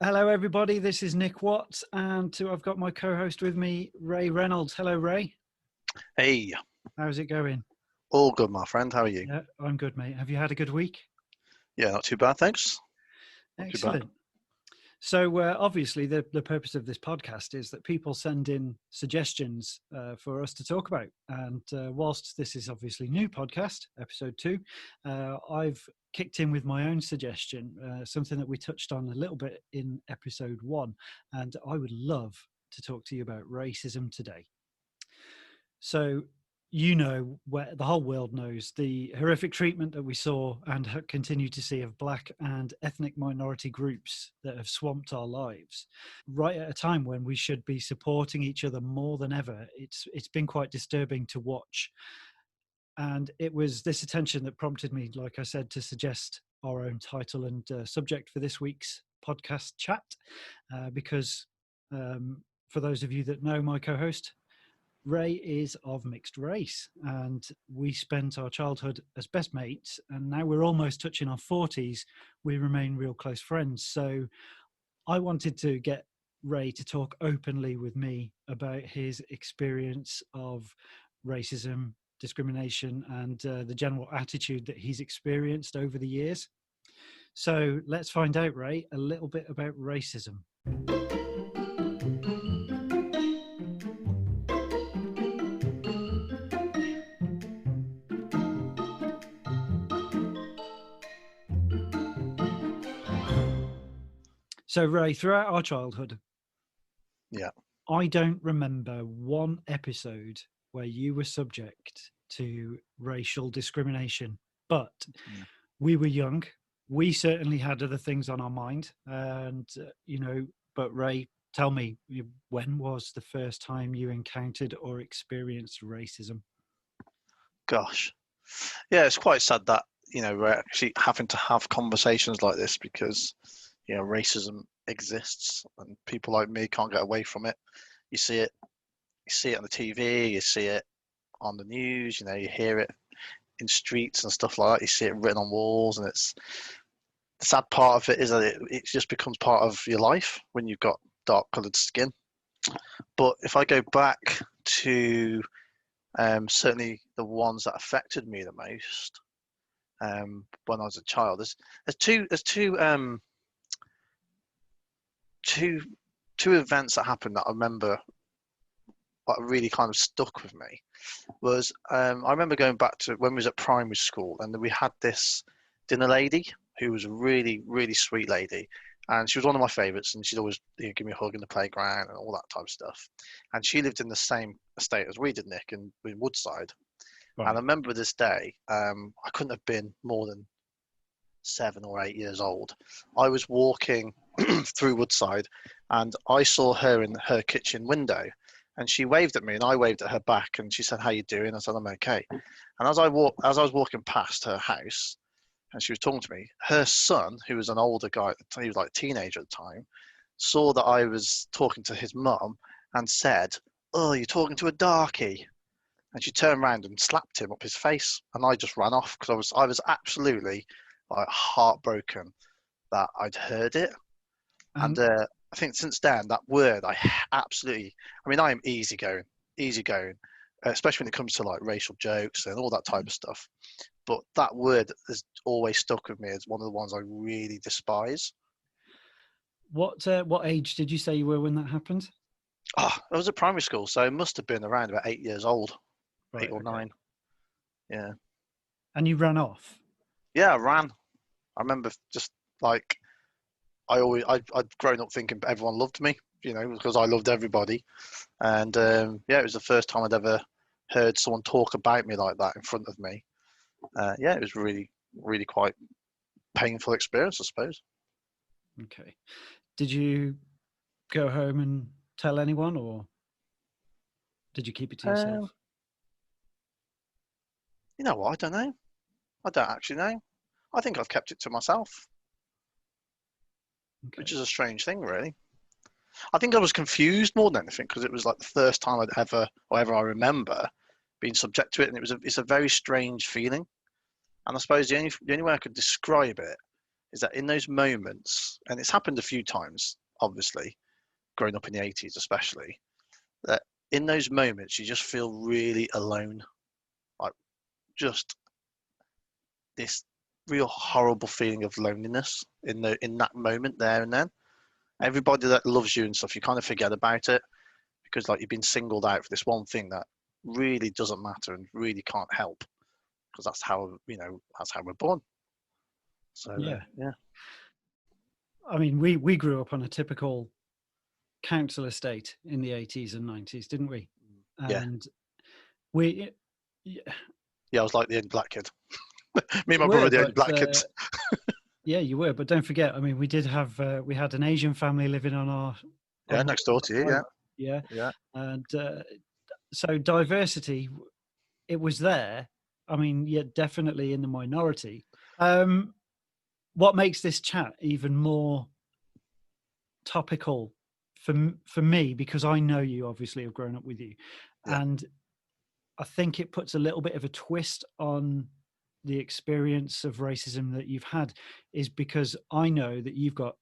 Hello, everybody. This is Nick Watts, and I've got my co-host with me, Ray Reynolds. Hello, Ray. Hey, How's it going? all good, my friend. How are you? Yeah, I'm good, mate. Have you had a good week? Yeah, not too bad, thanks. Not too bad. Excellent. So obviously the purpose of this podcast is that people send in suggestions for us to talk about. And whilst this is obviously new podcast, episode 2, I've kicked in with my own suggestion, something that we touched on a little bit in episode 1. And I would love to talk to you about racism today. So, where the whole world knows the horrific treatment that we saw and continue to see of black and ethnic minority groups that have swamped our lives, right at a time when we should be supporting each other more than ever. It's been quite disturbing to watch, and it was this attention that prompted me, like I said, to suggest our own title and subject for this week's podcast chat, because for those of you that know my co-host, Ray is of mixed race, and we spent our childhood as best mates, and now we're almost touching our 40s. We remain real close friends. So I wanted to get Ray to talk openly with me about his experience of racism, discrimination, and the general attitude that he's experienced over the years. So let's find out, Ray, a little bit about racism. So, Ray, throughout our childhood, Yeah. I don't remember one episode where you were subject to racial discrimination, but we were young. We certainly had other things on our mind. And, but Ray, tell me, when was the first time you encountered or experienced racism? Gosh. Yeah, it's quite sad that, we're actually having to have conversations like this because, racism exists and people like me can't get away from it. You see it on the TV, you see it on the news, you hear it in streets and stuff like that. You see it written on walls, and it's the sad part of it is that it just becomes part of your life when you've got dark coloured skin. But if I go back to certainly the ones that affected me the most when I was a child, there's two events that happened that I remember what really kind of stuck with me was I remember going back to when we was at primary school, and we had this dinner lady who was a really, really sweet lady, and she was one of my favourites, and she'd always give me a hug in the playground and all that type of stuff. And she lived in the same estate as we did, Nick, in Woodside. Right. And I remember this day, I couldn't have been more than 7 or 8 years old. I was walking through Woodside, and I saw her in her kitchen window, and she waved at me, and I waved at her back, and she said, "How you doing?" I said, "I'm okay." And as I was walking past her house, and she was talking to me, her son, who was an older guy, he was like a teenager at the time, saw that I was talking to his mum and said, "Oh, you're talking to a darkie." And she turned around and slapped him up his face, and I just ran off because I was absolutely like heartbroken that I'd heard it. And I think since then, that word, I am easygoing, especially when it comes to like racial jokes and all that type of stuff. But that word has always stuck with me as one of the ones I really despise. What age did you say you were when that happened? I was at primary school, so it must have been around about 8 years old, Right, 8 or 9. Yeah. And you ran off? Yeah, I ran. I remember just like I'd grown up thinking everyone loved me, because I loved everybody. And it was the first time I'd ever heard someone talk about me like that in front of me. It was really, really quite painful experience, I suppose. Okay. Did you go home and tell anyone, or did you keep it to yourself? You know what? I don't know. I don't actually know. I think I've kept it to myself, which is a strange thing, really. I think I was confused more than anything because it was like the first time I'd ever I remember being subject to it, and it's a very strange feeling. And I suppose the only way I could describe it is that in those moments, and it's happened a few times, obviously, growing up in the 80s especially, that in those moments you just feel really alone, like just this real horrible feeling of loneliness in that moment there and then. Everybody that loves you and stuff, you kind of forget about it because like you've been singled out for this one thing that really doesn't matter and really can't help because that's how that's how we're born. So Yeah. yeah, I mean, we grew up on a typical council estate in the 80s and 90s, didn't we? yeah, And we yeah. I was like the only black kid. Me and my were, brother, the only but black kids. yeah, you were. But don't forget, I mean, we did have we had an Asian family living on our Yeah, next door to you. Yeah, yeah, yeah, and so diversity, it was there. I mean, yeah, definitely in the minority. What makes this chat even more topical for me, because I know you obviously have grown up with you, yeah, and I think it puts a little bit of a twist on the experience of racism that you've had, is because I know that you've got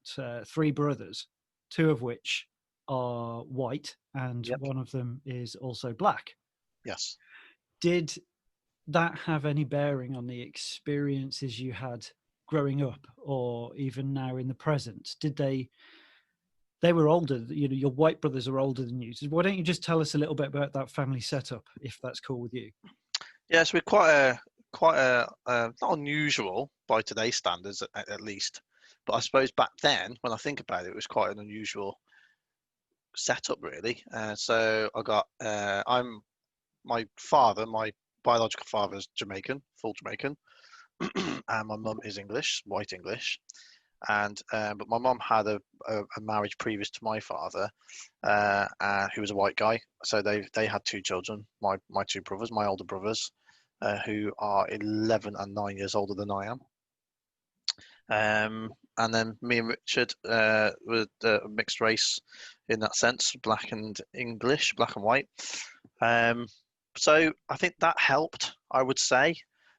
three brothers, two of which are white and yep, one of them is also black. yes. Did that have any bearing on the experiences you had growing up or even now in the present? Did they were older, you know, your white brothers are older than you. So why don't you just tell us a little bit about that family setup, if that's cool with you? Yeah, so we're quite a not unusual by today's standards at least, but I suppose back then when I think about it, it was quite an unusual setup really. So I got I'm my father, my biological father is Jamaican, full Jamaican, and my mum is English, white English. And but my mum had a marriage previous to my father, who was a white guy. So they had two children, my two brothers, my older brothers, who are 11 and 9 years older than I am. And then me and Richard were mixed race in that sense, black and English, black and white. Um, so I think that helped, I would say.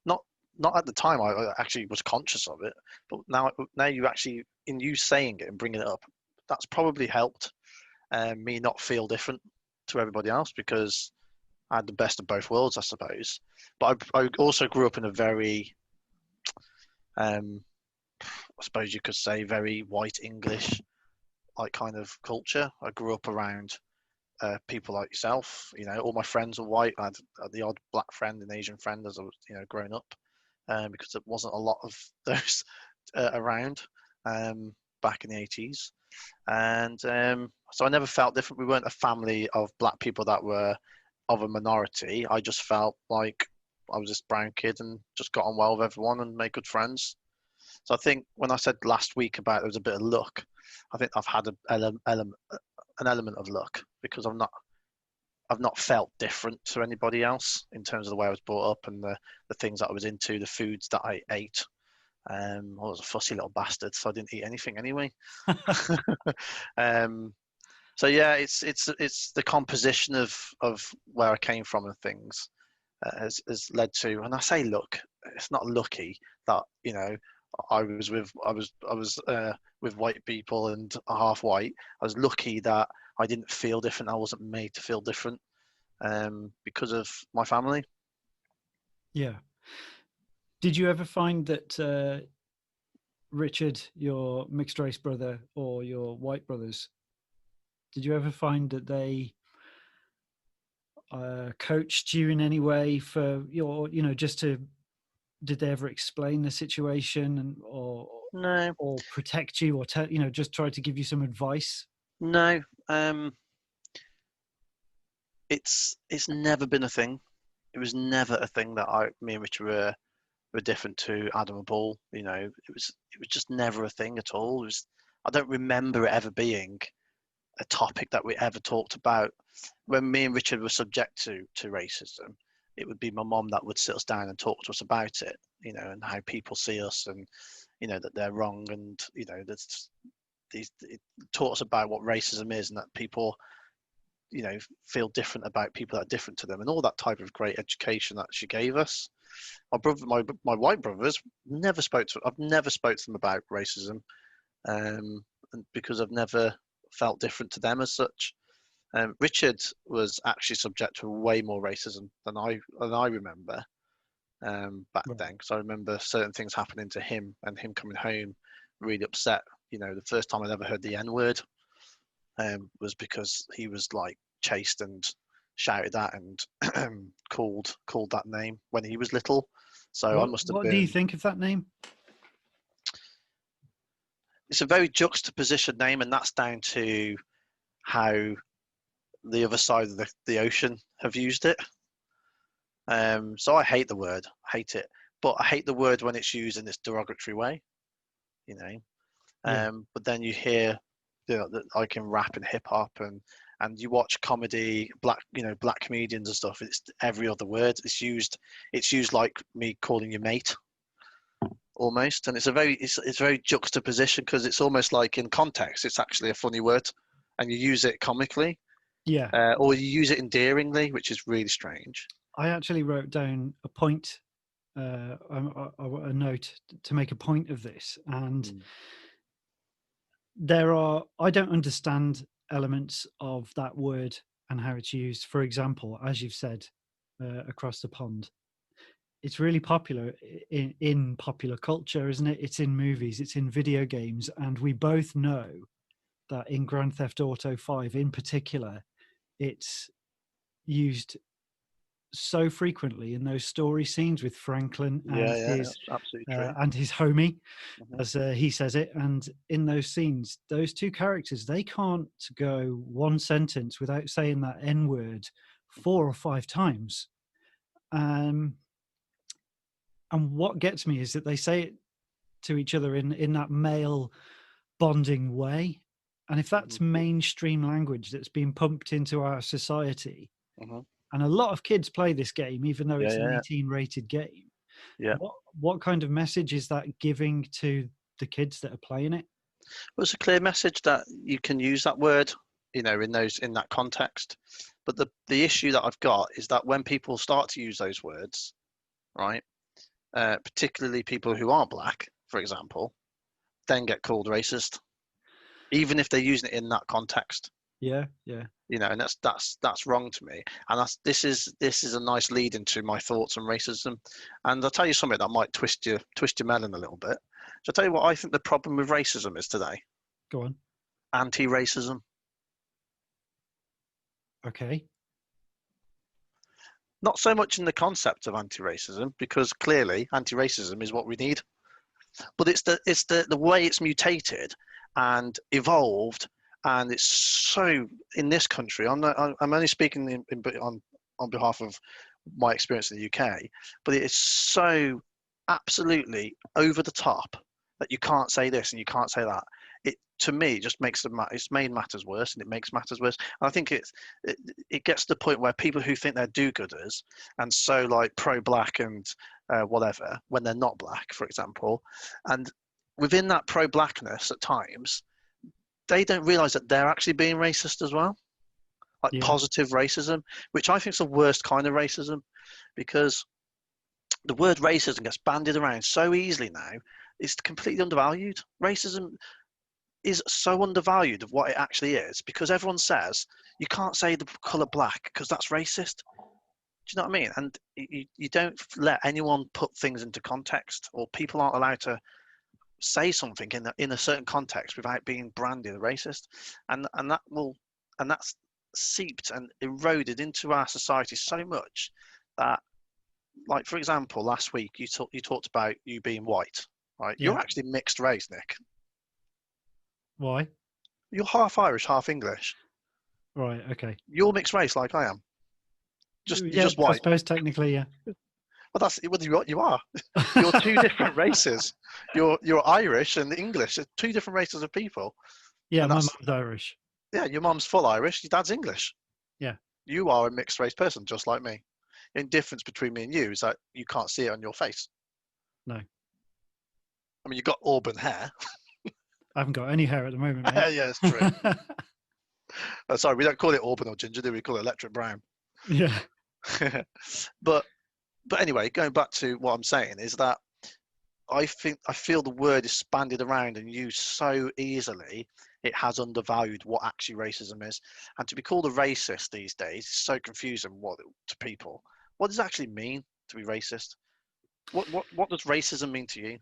Not not at the time I actually was conscious of it, but now you actually, in you saying it and bringing it up, that's probably helped me not feel different to everybody else because I had the best of both worlds, I suppose. But I also grew up in a very, um, I suppose you could say, very white English like kind of culture. I grew up around people like yourself. You know, all my friends were white. I had the odd black friend and Asian friend as I was, growing up, because there wasn't a lot of those around back in the 80s. And so I never felt different. We weren't a family of black people that were of a minority. I just felt like I was this brown kid and just got on well with everyone and made good friends. So I think when I said last week about there was a bit of luck, I think I've had an element of luck because I've not felt different to anybody else in terms of the way I was brought up and the things that I was into, the foods that I ate. I was a fussy little bastard, so I didn't eat anything anyway. um, so yeah, it's the composition of where I came from and things has led to. And I say look, it's not lucky that I was with white people and half white. I was lucky that I didn't feel different. I wasn't made to feel different because of my family. Yeah. Did you ever find that Richard, your mixed race brother, or your white brothers, did you ever find that they coached you in any way for your, just to, did they ever explain the situation and No, or protect you or tell, just try to give you some advice? no. It's never been a thing. It was never a thing that me and Richard were different to Adam and Paul. It was just never a thing at all. I don't remember it ever being a topic that we ever talked about. When me and Richard were subject to racism, it would be my mom that would sit us down and talk to us about it, and how people see us and, that they're wrong and, it taught us about what racism is and that people, feel different about people that are different to them and all that type of great education that she gave us. My white brothers I've never spoke to them about racism, and because I've never felt different to them as such. Richard was actually subject to way more racism than I remember back Right. then, because I remember certain things happening to him and him coming home really upset. You know, the first time I'd ever heard the N word was because he was like chased and shouted at and called that name when he was little. So I must have What do you been. think of that name? It's a very juxtaposition name, and that's down to how the other side of the ocean have used it. So I hate the word, hate it, but I hate the word when it's used in this derogatory way, you know. Yeah. But then you hear, like in rap and hip hop, and you watch comedy, black comedians and stuff. It's every other word. It's used like me calling you mate, almost, and it's very juxtaposition, because it's almost like in context, it's actually a funny word, and you use it comically, Yeah. or you use it endearingly, which is really strange. I actually wrote down a point, a note to make a point of this, and I don't understand elements of that word and how it's used. For example, as you've said, across the pond, it's really popular in popular culture, isn't it? It's in movies, it's in video games, and we both know that in Grand Theft Auto 5 in particular, it's used so frequently in those story scenes with Franklin Yeah, yeah, that's absolutely true. and his homie, Mhm. as he says it. And in those scenes, those two characters, they can't go one sentence without saying that N word 4 or 5 times. And what gets me is that they say it to each other in that male bonding way. And if that's Mhm. mainstream language that's being pumped into our society, Mhm. and a lot of kids play this game, even though Yeah, it's an yeah, 18 rated game, yeah. what kind of message is that giving to the kids that are playing it? Well, it's a clear message that you can use that word, in that context. But the issue that I've got is that when people start to use those words, right, particularly people who aren't black, for example, then get called racist, even if they're using it in that context. Yeah, yeah. And that's wrong to me. And this is a nice lead into my thoughts on racism. And I'll tell you something that might twist your melon a little bit. So I'll tell you what I think the problem with racism is today. Go on. Anti-racism. Okay. Not so much in the concept of anti-racism, because clearly anti-racism is what we need. But it's the way it's mutated and evolved, and it's so in this country. I'm only speaking on behalf of my experience in the UK, but it is so absolutely over the top that you can't say this and you can't say that. It, to me, just makes it's made matters worse, and it makes matters worse. And I think it gets to the point where people who think they're do-gooders and so like pro-black and whatever, when they're not black, for example, and within that pro-blackness at times, they don't realize that they're actually being racist as well, like Yeah. positive racism, which I think is the worst kind of racism, because the word racism gets bandied around so easily now. It's completely undervalued. Racism is so undervalued of what it actually is, because everyone says you can't say the color black because that's racist. Do you know what I mean? And you don't let anyone put things into context, or people aren't allowed to say something in a certain context without being branded a racist, and that's seeped and eroded into our society so much that, like, for example, last week you talked about you being white, right? Yeah. You're actually mixed race, Nick. Why? You're half Irish, half English. Right. Okay. You're mixed race like I am. You're Yeah, just I white. suppose technically, yeah. Well, that's what you are. You're two different races. You're Irish and English. They're two different races of people. Yeah, And my that's, mum's Irish. yeah, your mum's full Irish, your dad's English. Yeah. You are a mixed race person, just like me. The only difference between me and you is that you can't see it on your face. No, I mean, you've got auburn hair. I haven't got any hair at the moment, mate. Yeah, it's true. Sorry, we don't call it auburn or ginger, do we? We call it electric brown. Yeah. But but anyway, going back to what I'm saying is that I feel the word is bandied around and used so easily. It has undervalued what actually racism is, and to be called a racist these days is so confusing. What to people? What does it actually mean to be racist? What does racism mean to you?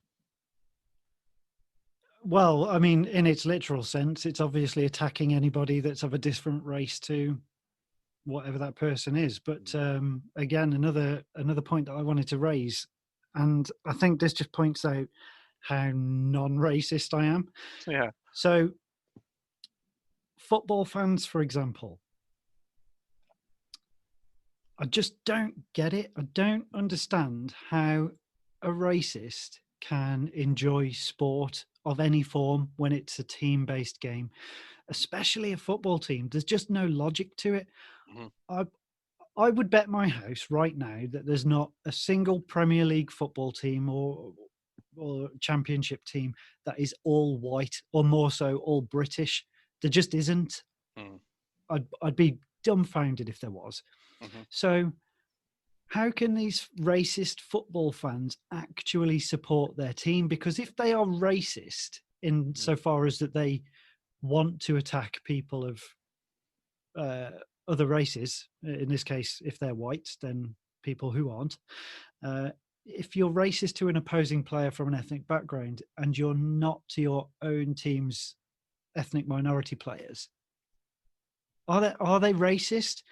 Well, I mean, in its literal sense, it's obviously attacking anybody that's of a different race to whatever that person is. But again, another point that I wanted to raise, and I think this just points out how non-racist I am. Yeah. So, football fans, for example, I just don't get it. I don't understand how a racist can enjoy sport of any form when it's a team-based game, especially a football team. There's just no logic to it. Mm-hmm. I would bet my house right now that there's not a single Premier League football team or championship team that is all white, or more so all British. There just isn't. Mm. I'd be dumbfounded if there was. Mm-hmm. So how can these racist football fans actually support their team? Because if they are racist in so far as that they want to attack people of other races, in this case, if they're white, then people who aren't. If you're racist to an opposing player from an ethnic background and you're not to your own team's ethnic minority players, are they racist,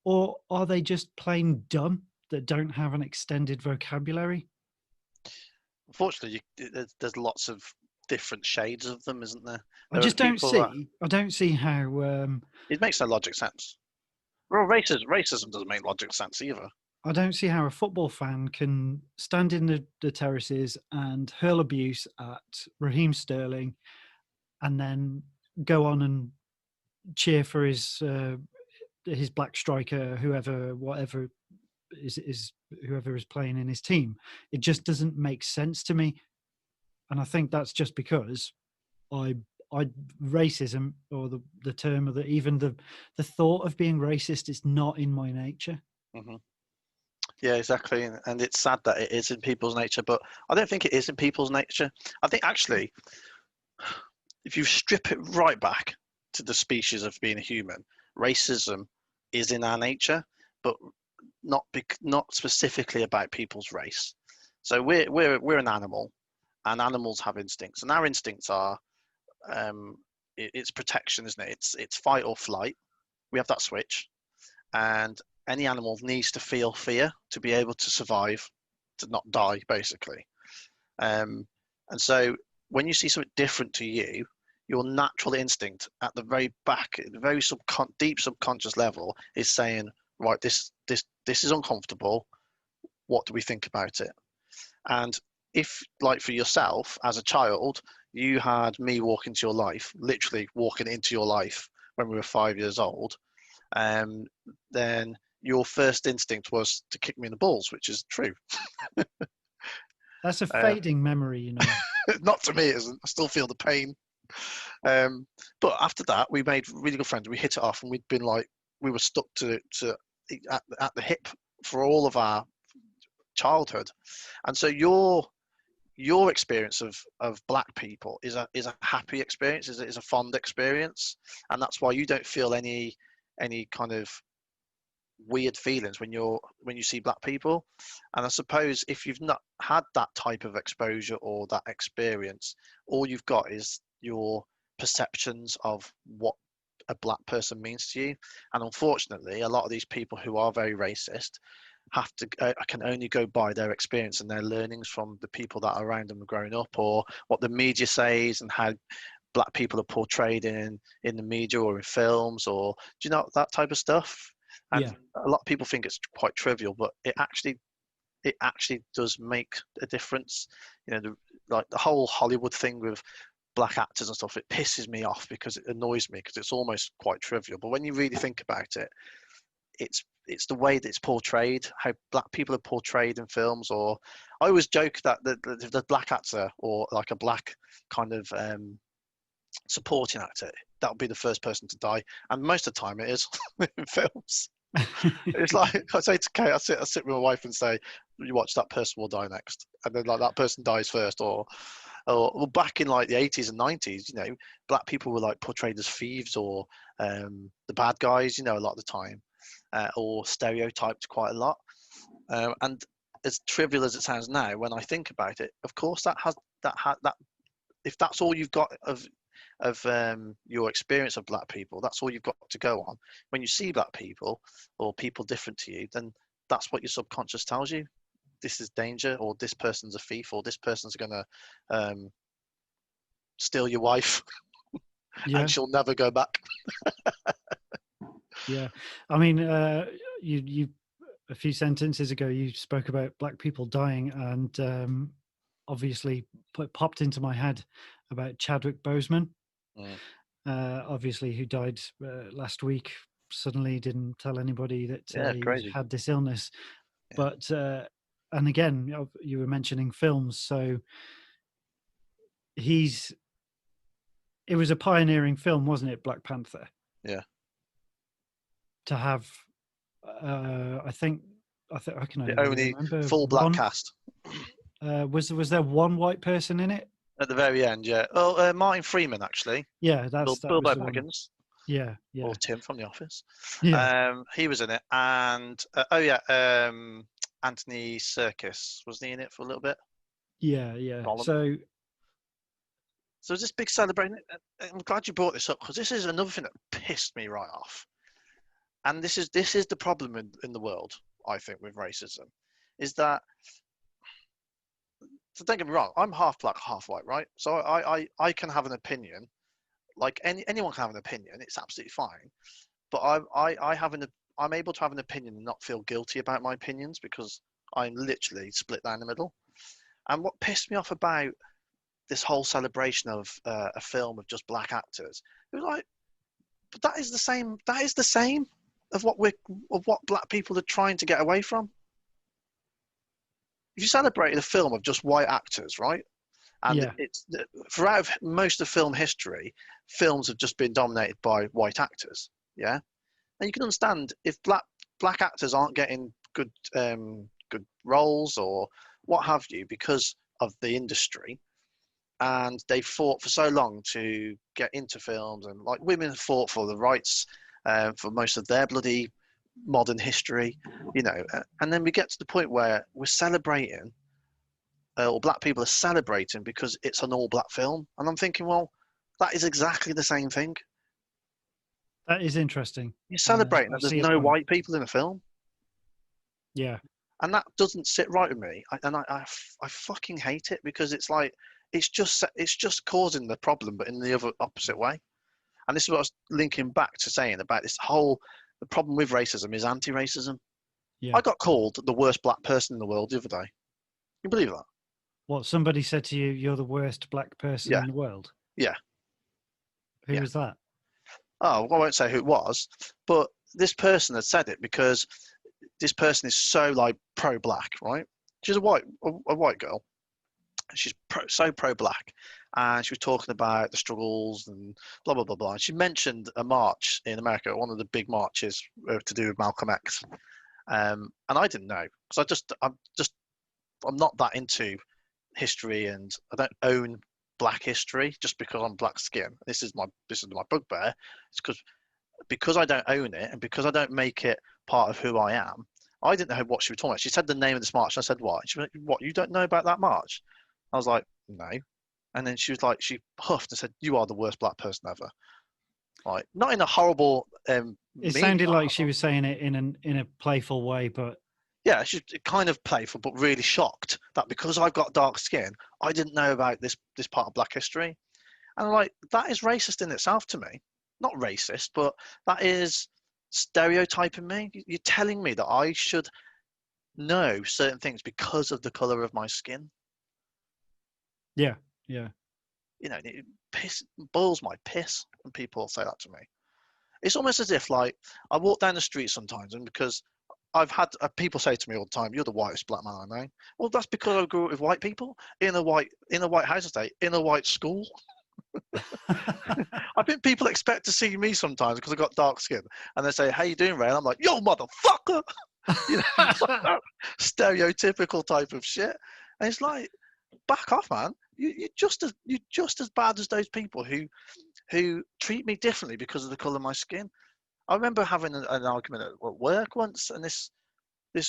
or are they just plain dumb that don't have an extended vocabulary? Unfortunately, there's lots of different shades of them, isn't there? I There are just don't people that see. I don't see how. it makes no logic sense. Well, racism doesn't make logic sense either. I don't see how a football fan can stand in the terraces and hurl abuse at Raheem Sterling, and then go on and cheer for his black striker, whatever is whoever is playing in his team. It just doesn't make sense to me, and I think that's just because I racism, or the term, or even the thought of being racist is not in my nature. Mm-hmm. Yeah, exactly. And it's sad that it is in people's nature, but I don't think it is in people's nature. I think actually, if you strip it right back to the species of being a human, racism is in our nature, but not specifically about people's race. So we're an animal, and animals have instincts, and our instincts are it's protection, isn't it? It's fight or flight. We have that switch, and any animal needs to feel fear to be able to survive, to not die, basically. And so when you see something different to you, your natural instinct at the very back, at the very deep subconscious level, is saying, right, this is uncomfortable. What do we think about it? And if, like for yourself as a child, you had me walk into your life, literally walking into your life when we were 5 years old, then your first instinct was to kick me in the balls, which is true. That's a fading memory, you know. Not to me, it isn't. I still feel the pain. But after that, we made really good friends. We hit it off, and we'd been like, we were stuck to at the hip for all of our childhood. And so your experience of black people is a happy experience, is a fond experience, and that's why you don't feel any kind of weird feelings when you see black people. And I suppose if you've not had that type of exposure or that experience, all you've got is your perceptions of what a black person means to you. And unfortunately, a lot of these people who are very racist have to can only go by their experience and their learnings from the people that are around them growing up, or what the media says and how black people are portrayed in the media or in films, or do you know, that type of stuff. And Yeah. a lot of people think it's quite trivial, but it actually does make a difference. You know, like the whole Hollywood thing with black actors and stuff, it pisses me off because it annoys me, because it's almost quite trivial. But when you really think about it, it's the way that it's portrayed, how black people are portrayed in films. Or I always joke that the black actor, or like a black kind of supporting actor, that would be the first person to die, and most of the time it is in films. It's like I say to Kate, I sit with my wife and say, you watch that person will die next, and then like that person dies first, or back in like the 80s and 90s, you know, black people were like portrayed as thieves or the bad guys, you know, a lot of the time, or stereotyped quite a lot. And as trivial as it sounds now, when I think about it, of course that if that's all you've got of your experience of black people, that's all you've got to go on. When you see black people or people different to you, then that's what your subconscious tells you. This is danger, or this person's a thief, or this person's gonna steal your wife, and she'll never go back. Yeah, I mean, you a few sentences ago you spoke about black people dying, and obviously popped into my head about Chadwick Boseman, obviously who died last week. Suddenly didn't tell anybody that he had this illness, but and again, you were mentioning films, so it was a pioneering film, wasn't it, Black Panther? Yeah. To have, I can only remember full black cast. Was there one white person in it at the very end? Yeah. Oh, Martin Freeman actually. Yeah, that's Bilbo Baggins. Yeah. Or Tim from The Office. Yeah. He was in it, and Anthony Serkis, wasn't he in it for a little bit? Yeah. Gollum. So this big celebration. I'm glad you brought this up, because this is another thing that pissed me right off. And this is the problem in the world, I think, with racism, is that, so don't get me wrong, I'm half black, half white, right? So I can have an opinion, like anyone can have an opinion. It's absolutely fine. But I'm able to have an opinion and not feel guilty about my opinions, because I'm literally split down the middle. And what pissed me off about this whole celebration of a film of just black actors, it was like, but that is the same. That is the same of what black people are trying to get away from. If you celebrated a film of just white actors, right? And it's throughout most of film history, films have just been dominated by white actors. Yeah, and you can understand if black actors aren't getting good roles or what have you because of the industry, and they fought for so long to get into films, and like women fought for the rights for most of their bloody modern history, you know, and then we get to the point where we're celebrating. Or black people are celebrating because it's an all-black film, and I'm thinking, well, that is exactly the same thing. That is interesting. You're celebrating that there's no white people in a film. Yeah, and that doesn't sit right with me, I fucking hate it, because it's like it's just causing the problem, but in the opposite way. And this is what I was linking back to saying about this whole the problem with racism is anti-racism. Yeah. I got called the worst black person in the world the other day. You believe that? What, somebody said to you, you're the worst black person in the world? Yeah. Who was that? Oh, well, I won't say who it was, but this person had said it because this person is so like pro-black, right? She's a white girl. She's so pro-black, and she was talking about the struggles and blah blah blah blah. And she mentioned a march in America, one of the big marches to do with Malcolm X, and I didn't know, because I'm not that into history, and I don't own black history just because I'm black skin. This is my bugbear. It's because I don't own it, and because I don't make it part of who I am. I didn't know what she was talking about. She said the name of this march, and I said, what? She was like, what, you don't know about that march? I was like, no. And then she was like, she huffed and said, you are the worst black person ever. Like, not in a horrible it sounded like she was saying it in a playful way, but yeah, she's kind of playful, but really shocked that because I've got dark skin, I didn't know about this part of black history. And I'm like, that is racist in itself to me. Not racist, but that is stereotyping me. You're telling me that I should know certain things because of the color of my skin. Yeah. You know, it boils my piss when people say that to me. It's almost as if, like, I walk down the street sometimes, and because I've had people say to me all the time, "You're the whitest black man I know." Well, that's because I grew up with white people in a white house estate, in a white school. I think people expect to see me sometimes because I've got dark skin, and they say, "How you doing, Ray?" And I'm like, "Yo, motherfucker!" You know, it's like that stereotypical type of shit. And it's like, back off, man. You're just as bad as those people who treat me differently because of the colour of my skin. I remember having an argument at work once, and this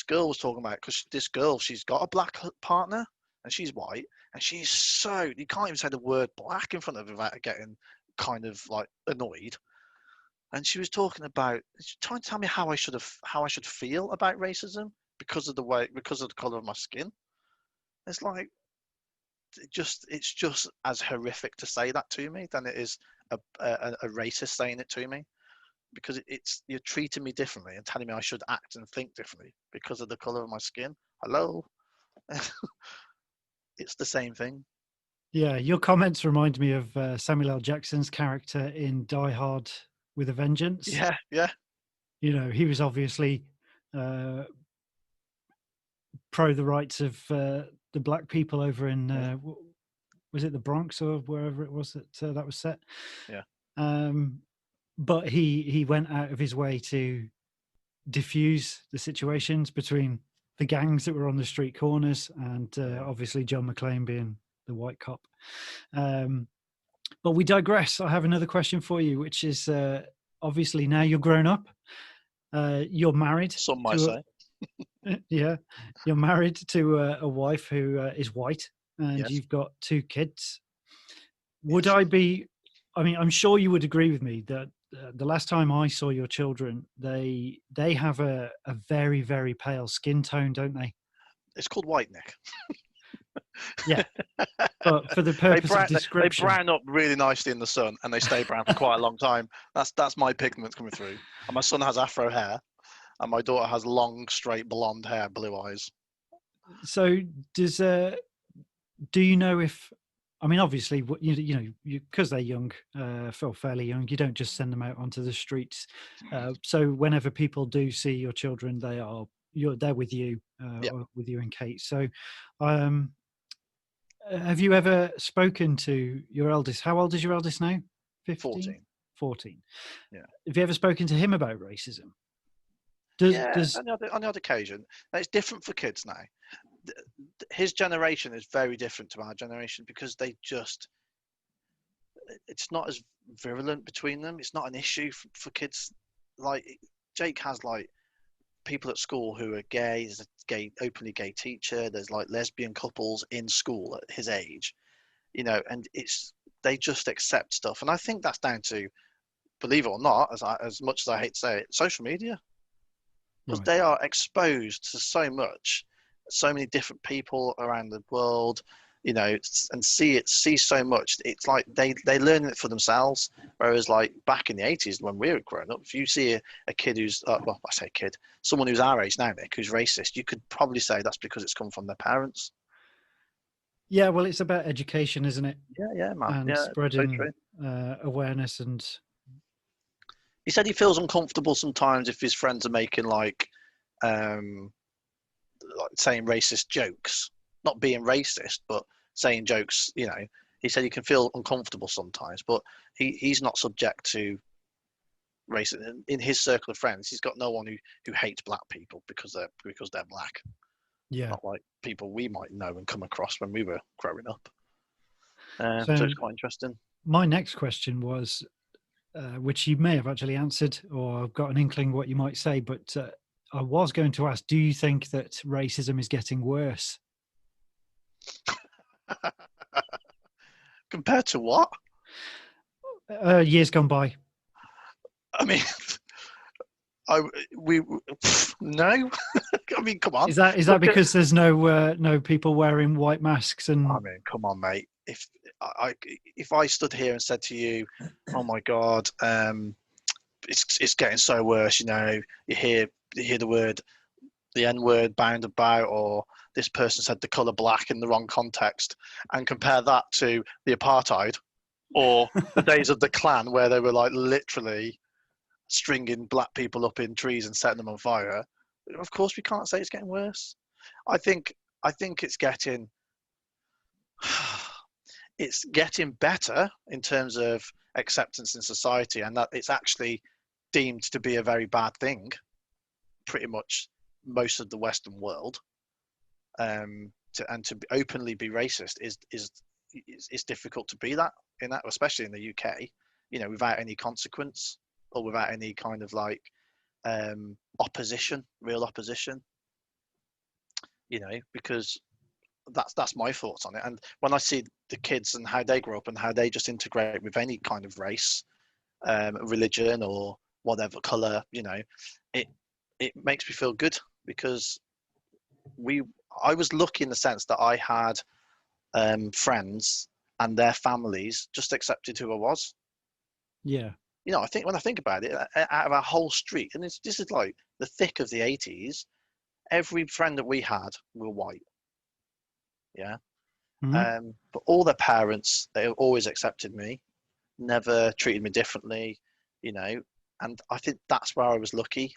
girl was talking about, because this girl, she's got a black partner and she's white, and she's so, you can't even say the word black in front of her without getting kind of like annoyed. And she was trying to tell me how I should feel about racism because of the colour of my skin. It's like, it's just as horrific to say that to me than it is a racist saying it to me, because you're treating me differently and telling me I should act and think differently because of the color of my skin. Hello. It's the same thing. Yeah, your comments remind me of Samuel L. Jackson's character in Die Hard with a Vengeance. Yeah. You know, he was obviously pro the rights of the black people over in was it the Bronx or wherever it was that was set? Yeah. But he went out of his way to diffuse the situations between the gangs that were on the street corners and obviously John McClane being the white cop. But we digress. I have another question for you, which is obviously now you're grown up. You're married. Some might say. Yeah, you're married to a wife who is white, and Yes. you've got 2 kids. Would I be? I mean, I'm sure you would agree with me that the last time I saw your children, they have a very, very pale skin tone, don't they? It's called white, Nick. Yeah, but for the purpose of description, they brown up really nicely in the sun, and they stay brown for quite a long time. That's my pigment coming through. And my son has afro hair, and my daughter has long, straight blonde hair, blue eyes. So do you know if? I mean, obviously, you know, because they're young, fairly young, you don't just send them out onto the streets. So whenever people do see your children, they're with you, or with you and Kate. So, have you ever spoken to your eldest? How old is your eldest now? 15? 14. Yeah. Have you ever spoken to him about racism? On the odd occasion. It's different for kids now. His generation is very different to our generation because it's not as virulent between them. It's not an issue for kids. Like Jake has like people at school who are gay. There's a openly gay teacher. There's like lesbian couples in school at his age, you know, and they just accept stuff. And I think that's down to, believe it or not, as much as I hate to say it, social media, because they are exposed to so many different people around the world, you know, and see so much. It's like they learn it for themselves. Whereas like back in the 80s when we were growing up, if you see a kid who's well, I say kid, someone who's our age now, Nick, who's racist, you could probably say that's because it's come from their parents. Yeah, well, it's about education, isn't it? Yeah, man. And spreading awareness. And he said he feels uncomfortable sometimes if his friends are making like saying racist jokes, not being racist, but saying jokes, you know. He said he can feel uncomfortable sometimes, but he's not subject to racism. In his circle of friends, he's got no one who hates black people because they're black. Yeah, not like people we might know and come across when we were growing up. So it's quite interesting. My next question was, which you may have actually answered, or I've got an inkling what you might say, but I was going to ask, do you think that racism is getting worse? Compared to what? Years gone by. I mean, no. I mean, come on. Is that because there's no people wearing white masks? And I mean, come on, mate. If I stood here and said to you, "Oh my God, it's getting so worse," you know, you hear the N-word bound about, or this person said the color black in the wrong context, and compare that to the apartheid or the days of the Klan where they were like literally stringing black people up in trees and setting them on fire. Of course, we can't say it's getting worse. I think it's getting better in terms of acceptance in society, and that it's actually deemed to be a very bad thing pretty much most of the Western world, to openly be racist is difficult to be that, especially in the UK, without any consequence or without any kind of like real opposition, because that's my thoughts on it. And when I see the kids and how they grow up and how they just integrate with any kind of race, religion or whatever color, it makes me feel good, because I was lucky in the sense that I had friends and their families just accepted who I was. Yeah. I think when I think about it, out of our whole street, and this is like the thick of the 80s, every friend that we had were white. Yeah. Mm-hmm. But all their parents, they always accepted me, never treated me differently, and I think that's where I was lucky.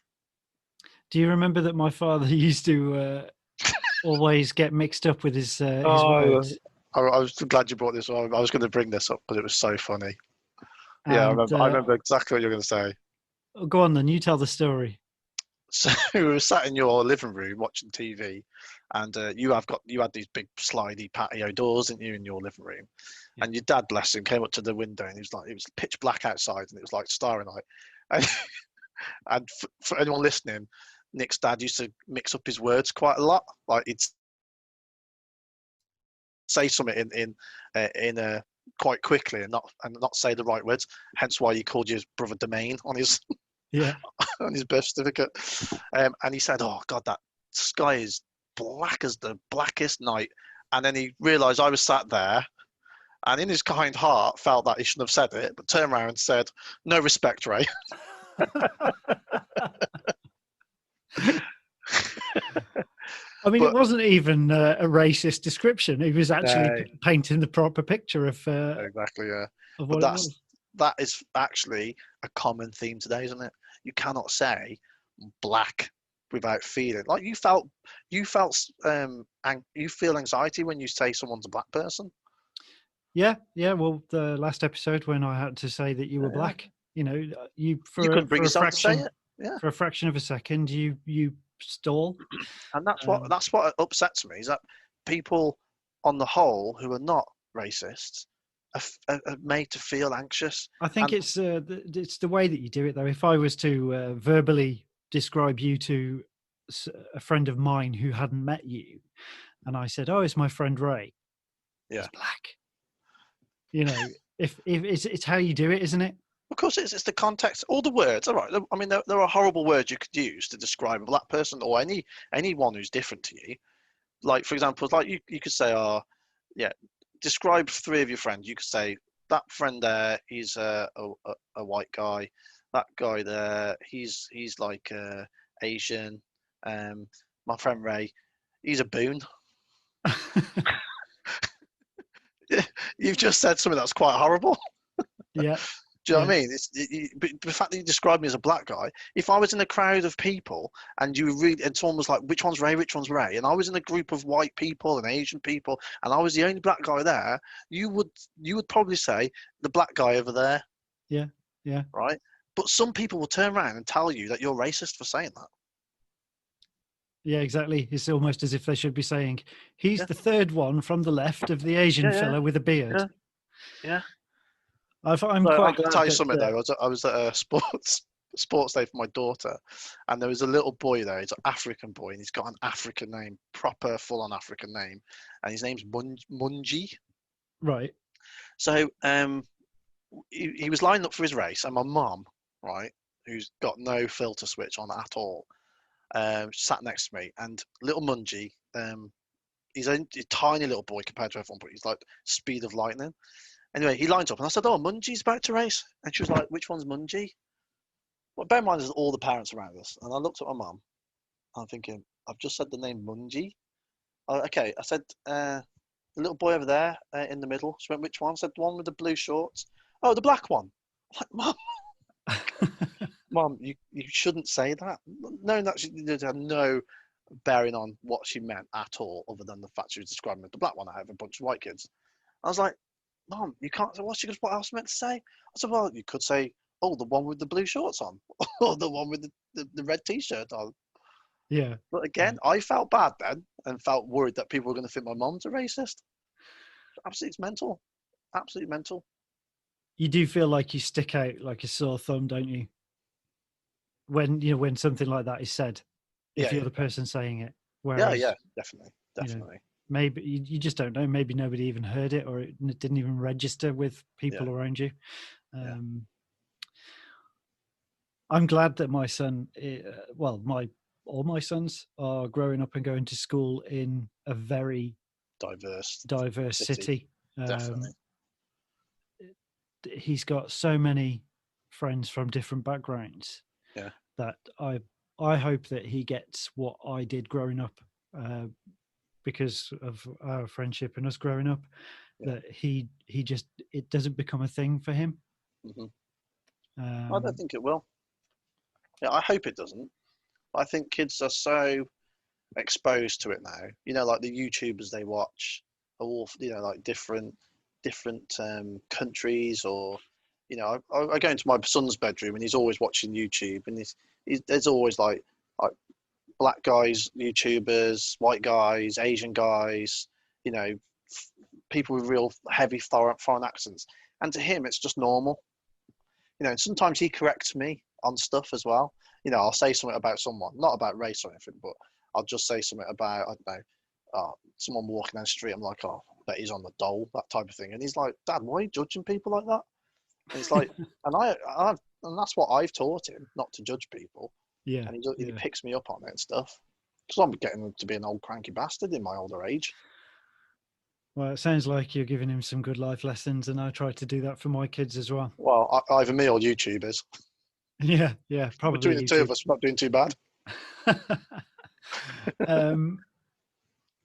Do you remember that my father used to always get mixed up with his words? I was glad you brought this up. I was going to bring this up, but it was so funny. Yeah, And I remember exactly what you're going to say. go on then, you tell the story. So we were sat in your living room watching TV, and you had these big slidey patio doors, didn't you, in your living room? Yeah. And your dad, bless him, came up to the window, and it was pitch black outside, and it was like starry night. And, and for anyone listening, Nick's dad used to mix up his words quite a lot. Like he'd say something in quite quickly and not say the right words. Hence why he called you his brother Domain on his on his birth certificate. And he said, "Oh God, that sky is black as the blackest night." And then he realised I was sat there, and in his kind heart felt that he shouldn't have said it, but turned around and said, "No respect, Ray." I mean, it wasn't even a racist description. He was actually painting the proper picture of exactly, yeah. Of what but it was. That is actually a common theme today, isn't it? You cannot say black without feeling like you feel anxiety when you say someone's a black person. Yeah. Well, the last episode when I had to say that you were black, you couldn't bring yourself to say it. Yeah. For a fraction of a second, you stall. And that's what upsets me, is that people on the whole who are not racists are made to feel anxious. I think it's the way that you do it, though. If I was to verbally describe you to a friend of mine who hadn't met you, and I said, "Oh, it's my friend Ray," he's black. If it's how you do it, isn't it? Of course, it's the context. All the words, all right. I mean, there are horrible words you could use to describe a black person or anyone who's different to you. Like, for example, like you could say, describe three of your friends. You could say, that friend there, he's a white guy. That guy there, he's like Asian. My friend Ray, he's a boon. You've just said something that's quite horrible. Yeah. Do you know what I mean? But the fact that you described me as a black guy, if I was in a crowd of people and and someone was like, "Which one's Ray? Which one's Ray?" and I was in a group of white people and Asian people, and I was the only black guy there, you would probably say the black guy over there. Yeah. Right. But some people will turn around and tell you that you're racist for saying that. Yeah, exactly. It's almost as if they should be saying, "He's the third one from the left of the Asian fella with a beard." Yeah. I'm quite glad to tell you something that, though. I was at a sports day for my daughter, and there was a little boy there. He's an African boy, and he's got an African name, proper full-on African name, and his name's Munji. Right. So he was lining up for his race, and my mum, right, who's got no filter switch on at all, sat next to me, and little Munji, he's a tiny little boy compared to everyone, but he's like speed of lightning. Anyway, he lines up, and I said, "Oh, Munji's about to race," and she was like, "Which one's Munji?" Well, bear in mind, there's all the parents around us, and I looked at my mum. I'm thinking, I've just said the name Munji. Okay, I said, the little boy over there in the middle. She went, "Which one?" I said, "The one with the blue shorts." "Oh, the black one." I'm like, "Mum, Mum, you shouldn't say that." Knowing that she had no bearing on what she meant at all, other than the fact she was describing the black one out of a bunch of white kids. I was like, "Mom, you can't say what else meant to say?" I said, "Well, you could say, oh, the one with the blue shorts on," or the one with the red t-shirt on. Yeah. But again, I felt bad then and felt worried that people were going to think my mom's a racist. Absolutely, it's mental. Absolutely mental. You do feel like you stick out like a sore thumb, don't you? When something like that is said, if Yeah, you're the person saying it. yeah, Whereas, definitely, you know, definitely. maybe you just don't know. Maybe nobody even heard it, or it didn't even register with Yeah, people around you. yeah, I'm glad that my son, well, all my sons are growing up and going to school in a very diverse diverse city, city. definitely. Um, he's got so many friends from different backgrounds Yeah, that I hope that he gets what I did growing up, because of our friendship and us growing up. yeah. That he just, it doesn't become a thing for him. Hmm. I don't Um, think it will. Yeah, I hope it doesn't. I think kids are so exposed to it now. You know, like the YouTubers they watch are all, you know, like different countries, or you know, I go into my son's bedroom and he's always watching YouTube, and there's always like black guys, YouTubers, white guys, Asian guys, you know, people with real heavy foreign accents, and to him it's just normal. You know, and sometimes he corrects me on stuff as well. You know, I'll say something about someone, not about race or anything, but I'll just say something about, I don't know, someone walking down the street. I'm like, oh, I bet he's on the dole, that type of thing. And he's like, Dad, why are you judging people like that? And it's like, and that's what I've taught him, not to judge people. yeah, And he yeah. picks me up on it and stuff. Because I'm getting to be an old cranky bastard in my older age. Well, it sounds like you're giving him some good life lessons, and I try to do that for my kids as well. Well, either me or YouTubers. Yeah, yeah, probably Between the two YouTube. of us, we're not doing too bad. um,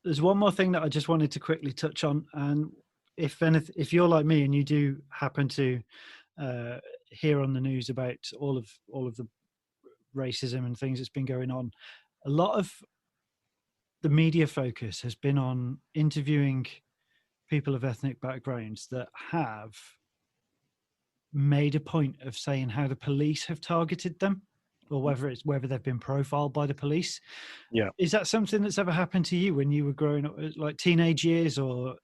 there's one more thing that I just wanted to quickly touch on, and if you're like me and you do happen to hear on the news about all of the racism and things that's been going on, a lot of the media focus has been on interviewing people of ethnic backgrounds that have made a point of saying how the police have targeted them, or whether they've been profiled by the police. Yeah. Is that something that's ever happened to you when you were growing up, like teenage years or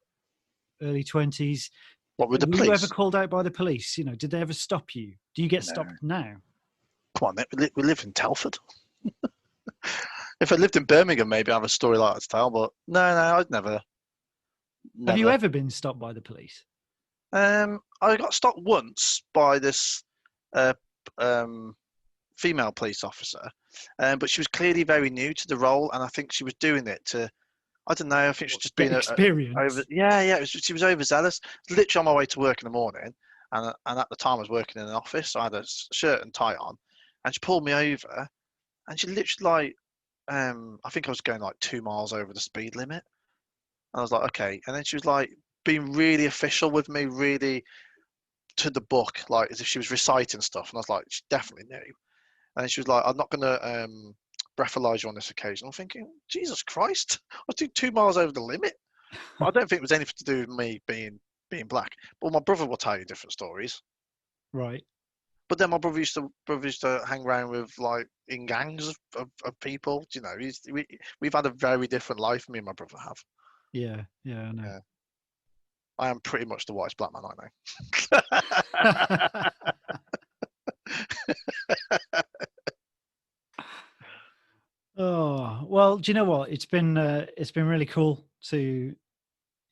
early 20s? What with the Were you ever police? called out by the police? Did they ever stop you? Do you get No. stopped now? Come on, mate. We live in Telford. If I lived in Birmingham, maybe I have a story like that to tell. But no, I'd never, Have you never. ever been stopped by the police? I got stopped once by this uh, um, female police officer, but she was clearly very new to the role, and I think she was doing it to, I don't know, I think she's just Get being over. experience? Yeah, yeah. She was overzealous. I was literally on my way to work in the morning, and at the time I was working in an office, so I had a shirt and tie on, and she pulled me over, and she literally like, I think I was going like 2 miles over the speed limit. And I was like, okay. And then she was like being really official with me, really to the book, like as if she was reciting stuff. And I was like, she definitely knew. And then she was like, I'm not going to breathalyze you on this occasion. I'm thinking, Jesus Christ, I was doing 2 miles over the limit. But I don't think it was anything to do with me being black. But my brother will tell you different stories. Right. But then my brother used to hang around with like in gangs of people. You know, we've had a very different life. Me and my brother have. Yeah, yeah, I know. Yeah, I am pretty much the whitest black man I know. Oh, well, do you know what? It's been really cool to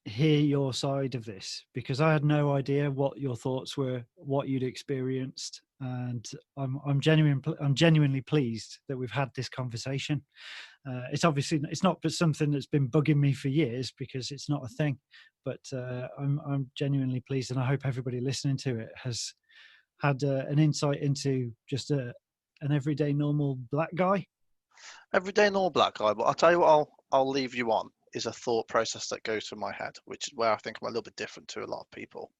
hear your side of this, because I had no idea what your thoughts were, what you'd experienced, and I'm genuinely pleased that we've had this conversation. It's not but something that's been bugging me for years, because it's not a thing, but I'm genuinely pleased, and I hope everybody listening to it has had an insight into just an everyday normal black guy. Everyday normal black guy, but I'll tell you what I'll leave you on is a thought process that goes through my head, which is where I think I'm a little bit different to a lot of people.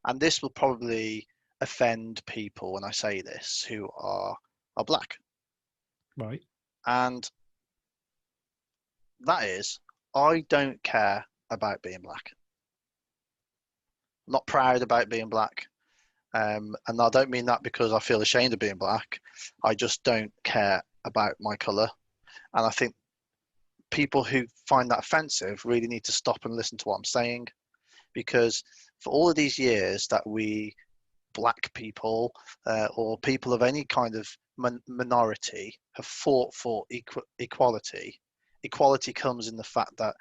And this will probably offend people when I say this who are black. Right. And that is, I don't care about being black. I'm not proud about being black. And I don't mean that because I feel ashamed of being black. I just don't care about my colour. And I think people who find that offensive really need to stop and listen to what I'm saying, because for all of these years that we black people or people of any kind of minority have fought for equality. Equality comes in the fact that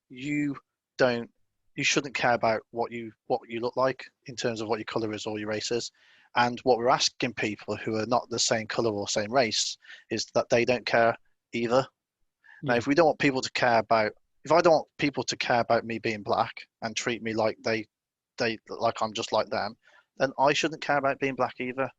you shouldn't care about what you look like in terms of what your color is or your race is. And what we're asking people who are not the same color or same race is that they don't care either. Yeah. Now, if we don't want people to care about, if I don't want people to care about me being black and treat me like they like I'm just like them, then I shouldn't care about being black either.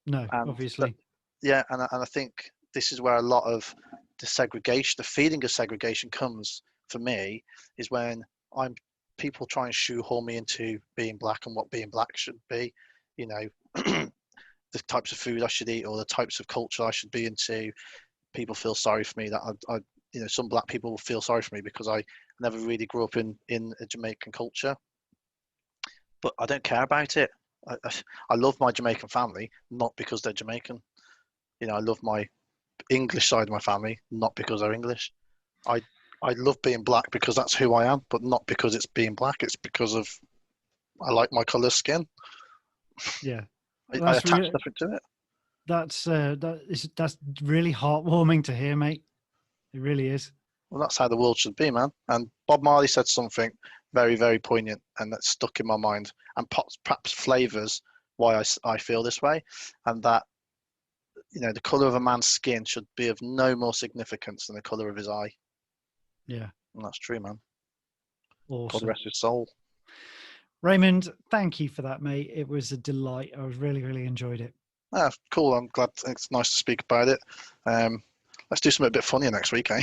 No, And obviously. yeah, and I think this is where a lot of the segregation, the feeling of segregation comes for me, is when people try and shoehorn me into being black and what being black should be, you know, the types of food I should eat or the types of culture I should be into. People feel sorry for me that some black people feel sorry for me because I never really grew up in a Jamaican culture, but I don't care about it. I love my Jamaican family, not because they're Jamaican. I love my English side of my family, not because they're English. I love being black because that's who I am, but not because it's being black. It's because of I like my colour skin. Yeah, I attach nothing to it. That's really heartwarming to hear, mate. It really is. Well, that's how the world should be, man. And Bob Marley said something very, very poignant, and that stuck in my mind, and perhaps flavours why I feel this way, and that the colour of a man's skin should be of no more significance than the colour of his eye. Yeah, and that's true, man. Awesome. God rest his soul. Raymond, thank you for that, mate. It was a delight. I was really enjoyed it. Cool. I'm glad. It's nice to speak about it. Let's do something a bit funnier next week, eh?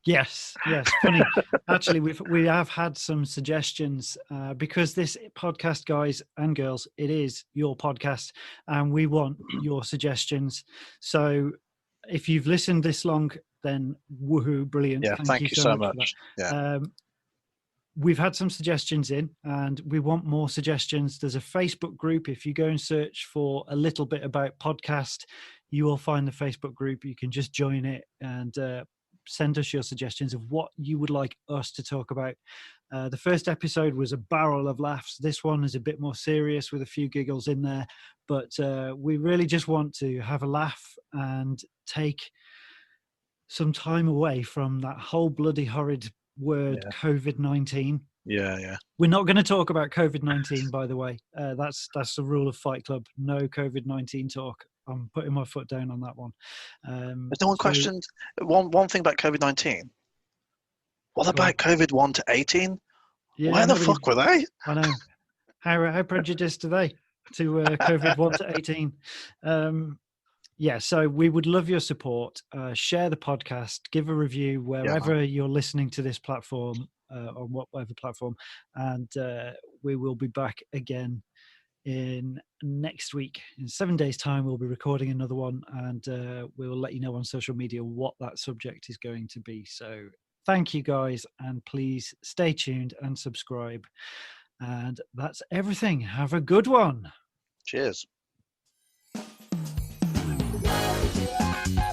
Yes, funny. Actually, we have had some suggestions because this podcast, guys and girls, it is your podcast, and we want your suggestions. So, if you've listened this long, then woohoo, brilliant! Yeah, thank you so much. Yeah. We've had some suggestions in, and we want more suggestions. There's a Facebook group. If you go and search for A Little Bit About Podcast, you will find the Facebook group. You can just join it and send us your suggestions of what you would like us to talk about. The first episode was a barrel of laughs. This one is a bit more serious with a few giggles in there, but we really just want to have a laugh and take some time away from that whole bloody horrid word COVID-19. Yeah. We're not going to talk about COVID-19, by the way. That's the rule of Fight Club. No COVID-19 talk. I'm putting my foot down on that one. Has no one questioned one thing about COVID-19? What about COVID 1 to 18? Yeah, where the fuck were they? I know. How prejudiced are they to COVID 1 to 18? Yeah, so we would love your support. Share the podcast, give a review wherever you're listening to this platform, on whatever platform, and we will be back again in next week. In 7 days' time, we'll be recording another one, and we will let you know on social media what that subject is going to be. So thank you, guys, and please stay tuned and subscribe. And that's everything. Have a good one. Cheers. Yeah.